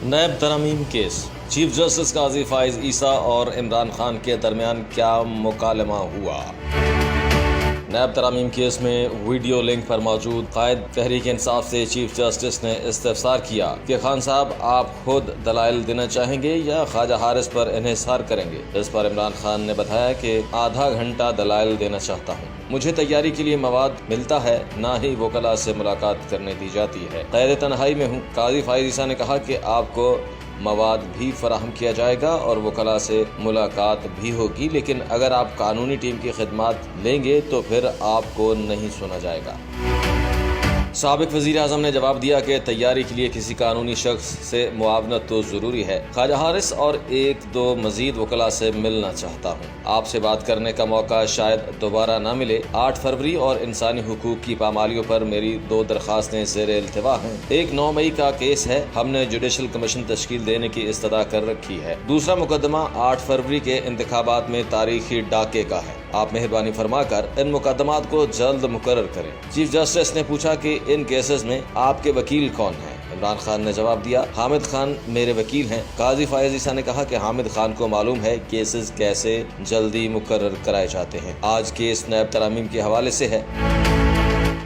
NAB ترمیم case, chief justice قاضی فائز عیسیٰ اور عمران خان کے درمیان کیا مکالمہ ہوا؟ نیب ترمیم کیس میں ویڈیو لنک پر موجود قائد تحریک انصاف سے چیف جسٹس نے استفسار کیا کہ خان صاحب آپ خود دلائل دینا چاہیں گے یا خواجہ حارث پر انحصار کریں گے؟ اس پر عمران خان نے بتایا کہ آدھا گھنٹہ دلائل دینا چاہتا ہوں، مجھے تیاری کے لیے مواد ملتا ہے، نہ ہی وکلاء سے ملاقات کرنے دی جاتی ہے، قید تنہائی میں ہوں۔ قاضی فائز عیسیٰ نے کہا کہ آپ کو مواد بھی فراہم کیا جائے گا اور وکلاء سے ملاقات بھی ہوگی، لیکن اگر آپ قانونی ٹیم کی خدمات لیں گے تو پھر آپ کو نہیں سنا جائے گا۔ سابق وزیر اعظم نے جواب دیا کہ تیاری کے لیے کسی قانونی شخص سے معاونت تو ضروری ہے، خواجہ حارث اور ایک دو مزید وکلاء سے ملنا چاہتا ہوں، آپ سے بات کرنے کا موقع شاید دوبارہ نہ ملے۔ 8 فروری اور انسانی حقوق کی پامالیوں پر میری 2 درخواستیں زیر التوا ہیں، ایک 9 مئی کا کیس ہے، ہم نے جوڈیشل کمیشن تشکیل دینے کی استدعا کر رکھی ہے، دوسرا مقدمہ 8 فروری کے انتخابات میں تاریخی ڈاکے کا ہے، آپ مہربانی فرما کر ان مقدمات کو جلد مقرر کریں۔ چیف جسٹس نے پوچھا کہ ان کیسز میں آپ کے وکیل کون ہیں؟ عمران خان نے جواب دیا، حامد خان میرے وکیل ہیں۔ قاضی فائز عیسیٰ نے کہا کہ حامد خان کو معلوم ہے کیسز کیسے جلدی مقرر کرائے جاتے ہیں، آج کیس نیب ترامیم کے حوالے سے ہے۔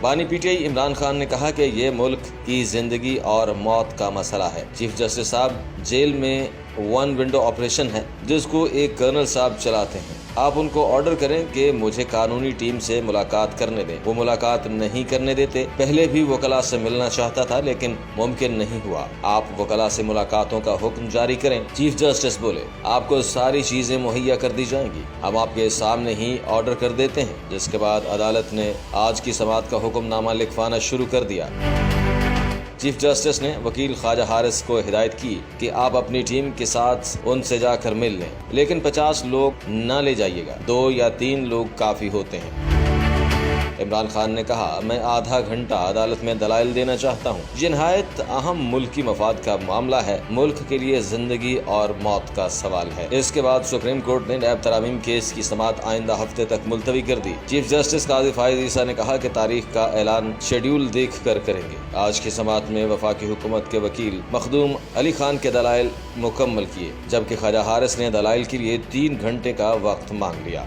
بانی P T I Imran Khan نے کہا کہ یہ ملک کی زندگی اور موت کا مسئلہ ہے۔ چیف جسٹس صاحب، جیل میں 1 ونڈو آپریشن ہے جس کو ایک کرنل صاحب چلاتے ہیں، آپ ان کو آرڈر کریں کہ مجھے قانونی ٹیم سے ملاقات کرنے دیں، وہ ملاقات نہیں کرنے دیتے، پہلے بھی وکلاء سے ملنا چاہتا تھا لیکن ممکن نہیں ہوا، آپ وکلاء سے ملاقاتوں کا حکم جاری کریں۔ چیف جسٹس بولے، آپ کو ساری چیزیں مہیا کر دی جائیں گی، ہم آپ کے سامنے ہی آرڈر کر دیتے ہیں، جس کے بعد عدالت نے آج کی سماعت کا حکم نامہ لکھوانا شروع کر دیا۔ چیف جسٹس نے وکیل خواجہ حارث کو ہدایت کی کہ آپ اپنی ٹیم کے ساتھ ان سے جا کر مل لیں، لیکن 50 لوگ نہ لے جائیے گا، 2 یا 3 لوگ کافی ہوتے ہیں۔ عمران خان نے کہا، میں آدھا گھنٹہ عدالت میں دلائل دینا چاہتا ہوں، یہ نہایت اہم ملکی مفاد کا معاملہ ہے، ملک کے لیے زندگی اور موت کا سوال ہے۔ اس کے بعد سپریم کورٹ نے نیب ترامیم کیس کی سماعت آئندہ ہفتے تک ملتوی کر دی۔ چیف جسٹس قاضی فائز عیسیٰ نے کہا کہ تاریخ کا اعلان شیڈول دیکھ کر کریں گے۔ آج کی سماعت میں وفاقی حکومت کے وکیل مخدوم علی خان کے دلائل مکمل کیے، جبکہ خواجہ حارث نے دلائل کے لیے 3 گھنٹے کا وقت مانگ لیا۔